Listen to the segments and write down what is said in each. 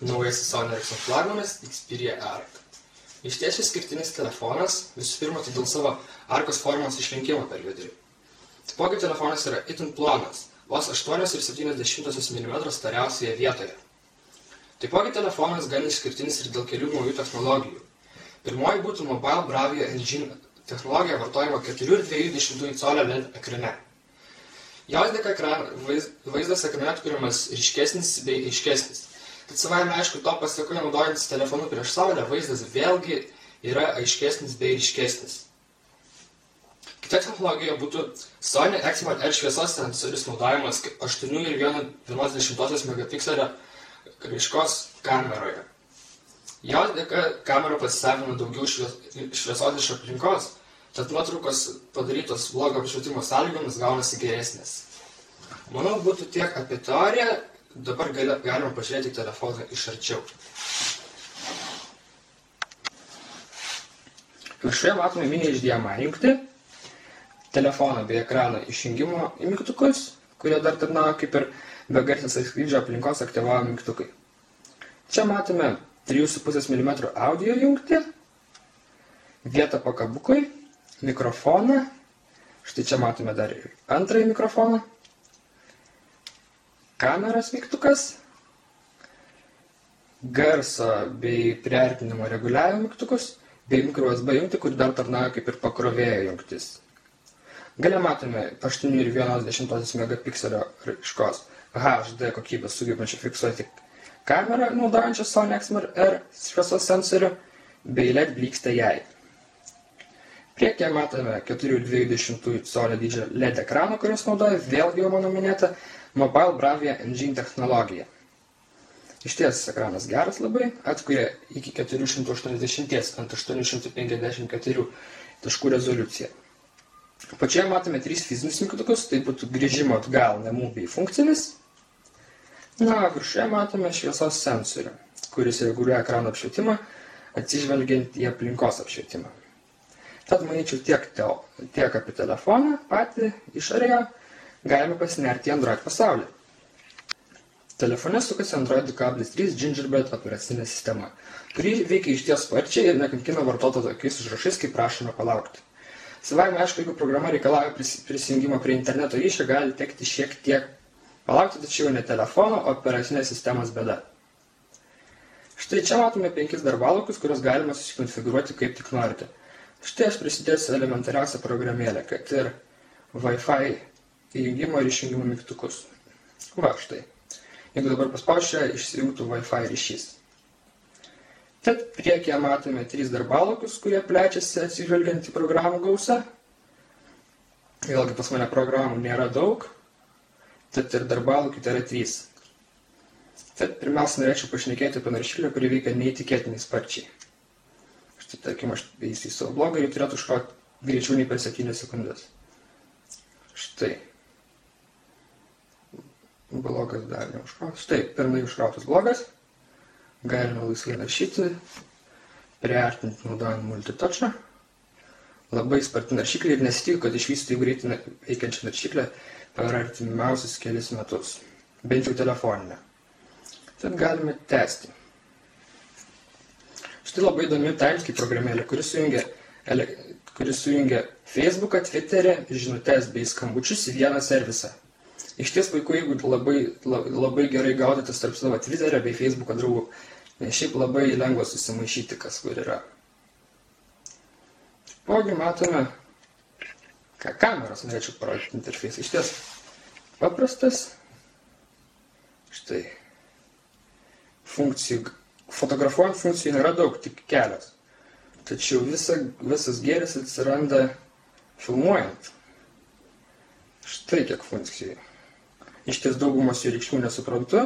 naujasis Sony Ericsson flagmanas Xperia Arc. Išties išskirtinis telefonas, visų pirma, dėl savo arkos formos išlinkimo per vidurį. Taipogi telefonas yra itin plonas, vos 8,7 mm storiausioje vietoje. Taipogi telefonas gan išskirtinis ir dėl kelių naujų technologijų. Pirmoji būtų Mobile Bravia Engine technologija vartojama 4,2 colio LED ekrane. Jos dėka vaizdas ekrane atkuriamas ryškesnis bei aiškesnis. Tad savaime aišku, to pasekoje naudojantis telefonu prieš saulę, vaizdas vėlgi yra aiškesnis bei ryškesnis. Kita technologija būtų Sony Exmor R šviesos sensorius naudojamas 8,1 megapikselio raiškos kameroje. Jos dėka kamera pasisavina daugiau šviesos iš aplinkos, tad nuotraukos padarytos blogo apšvietimo sąlygomis gaunasi geresnės. Manau, būtų tiek apie teoriją, dabar galima pažiūrėti telefoną iš arčiau. Viršuje matome mini HDMI jungtį, telefoną bei ekraną išjungimo mygtukus, kurie dar tarnauja kaip ir begarsės skrydžio aplinkos aktyvavimo mygtukai. Čia matome 3,5 mm audio jungtį, vietą pakabukui, mikrofoną, štai čia matome dar ir antrąjį mikrofoną, kameros mygtukas, garso bei priartinimo reguliavimo mygtukus, bei micro USB jungtį, kur dar tarnauja kaip ir pakrovėjo jungtis. Gale matome 8,1 megapikselio raiškos HD kokybę sugebančią fiksuoti kamerą, naudojančią Sony Exmor R šviesos sensorių, bei LED blykstę jai. Priekyje matome 4,2 colio dydžio LED ekraną, kuris naudoja vėlgi jau mano minėtą Mobile Bravia Engine technologiją. Išties ekranas geras labai, atkuria iki 480 ant 854 taškų rezoliuciją. Pačioje matome 3 fizinius mygtukus, tai būtų grįžimo atgal namų bei funkcinis. Na, viršuje matome šviesos sensorių, kuris reguliuoja ekrano apšvietimą, atsižvelgiant į aplinkos apšvietimą. Tad manyčiau tiek apie telefoną patį išorėje, galime pasinerti į Android pasaulį. Telefone sukasi Android 2.3 Gingerbread operacinė sistema, kuri veikia išties sparčiai ir nekankina vartotojo tokiais užrašais, kaip prašome palaukti. Savaime aišku, jeigu programa reikalauja prisijungimo prie interneto ryšio, gali tekti šiek tiek palaukti, tačiau ne telefono, o operacinės sistemos bėda. Štai čia matome 5 darbalapius, kuriuos galima susikonfigūruoti kaip tik norite. Štai aš prisidėsiu elementariausią programėlę, kad ir Wi-Fi įjungimo ir išjungimo mygtukus. Va, štai. Jeigu dabar paspausčiau, išsijungtų Wi-Fi ryšys. Tad priekyje matome 3 darbalapius, kurie plečiasi atsižvelgiant į programų gausą. Vėlgi pas mane programų nėra daug, tad ir darbalapių yra 3. Tad pirmiausia norėčiau pašnekėti apie naršyklę, kuri veikia neįtikėtinai sparčiai. Štai, tarkim, aš įsiu į savo blogą ir turėtų užkrauti greičiau nei per 7 sekundės. Štai. Blogas dar neužkrautas. Štai, pirmai užkrautas blogas. Galime laisvai naršyti, priartinti naudojant multitouchą. Labai sparti naršyklė ir nesitikiu, kad išvystytų į greitai veikiančią naršyklę per artimiausius kelis metus. Bent jau telefoninę. Tad galime tęsti. Štai labai įdomi Timescape programėlė, kuris sujungia Facebooką, Twitterį, žinutes bei skambučius į vieną servisą. Iš ties puiku, jeigu labai gerai gaudytis tarp savo Twitterio bei Facebooko draugų, nes šiaip labai lengva susimaišyti, kas kur yra. Taipogi matome, kameros norėčiau parodyti interfeisą. Iš ties paprastas. Štai. Fotografuojant funkcijų nėra daug, tik kelios. Tačiau visas gėris atsiranda filmuojant. Štai kiek funkcijų. Iš ties daugumos jų reikšmių nesuprantu,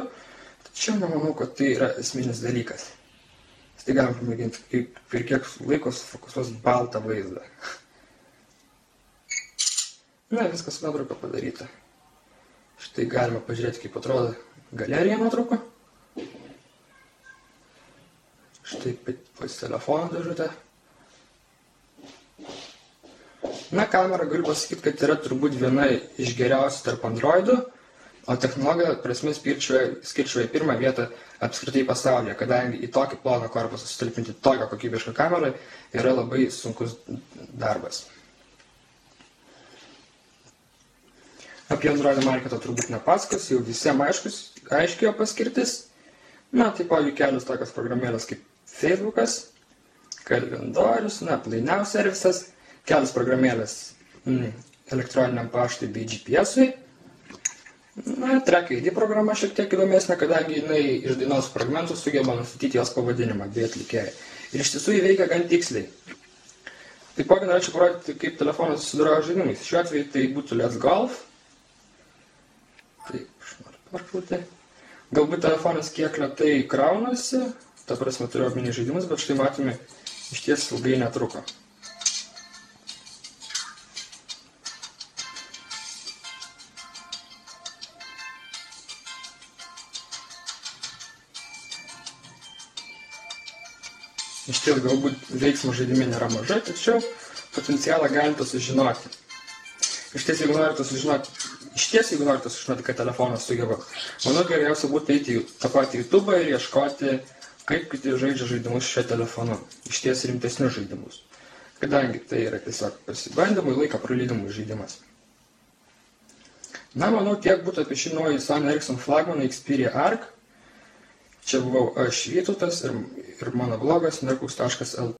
tačiau nemanau, kad tai yra esminis dalykas. Tai galim pamėginti per kiek laiko sufokusuos baltą vaizdą. Na, viskas nuotrauka padaryta. Štai galima pažiūrėti, kaip atrodo galerija nuotrauka. Štai pats telefono dėžutė. Na, kamera galiu pasakyti, kad yra turbūt viena iš geriausių tarp Androidų. O technologiją prasme skirčiau į pirmą vietą apskritai pasaulyje, kadangi į tokį ploną korpusą sutalpinti tokią kokybišką kamerą yra labai sunkus darbas. Apie Android marketą turbūt nepasakos, jau visiems aiškiai jo paskirtis. Taipogi kelios tokios programėlės kaip Facebookas, kalendorius, Play Now servisas, kelios programėlės elektroniniam paštui bei GPS-ui. Track ID programa šiek tiek įdomesnė, kadangi jinai iš dainos fragmentų sugeba nustatyti jos pavadinimą bei atlikėją. Ir iš tiesų įveikia gan tiksliai. Taipogi norėčiau parodyti, kaip telefonas susidoroja žaidimais. Šiuo atveju tai būtų Let's Golf. Taip, aš noriu perkrauti. Galbūt telefonas kiek lėtai kraunasi, ta prasme turiu omeny žaidimus, bet štai matome, iš ties ilgai netruko. Iš ties galbūt veiksmo žaidime nėra mažai, tačiau potencialą galite sužinoti. Iš ties, jeigu norite sužinoti, kad telefonas sugeba, manau, geriausia būtų eiti į tą patį YouTube ir ieškoti, kaip kiti žaidžia žaidimus šiuo telefonu. Iš ties rimtesnius žaidimus. Kadangi tai yra tiesiog pasibandymui, laiką praleidimui žaidimas. Manau, tiek būtų apie šį naują Sony Ericsson flagmaną Xperia Arc. Čia buvau aš Vytautas ir mano blogas nerkus.lt.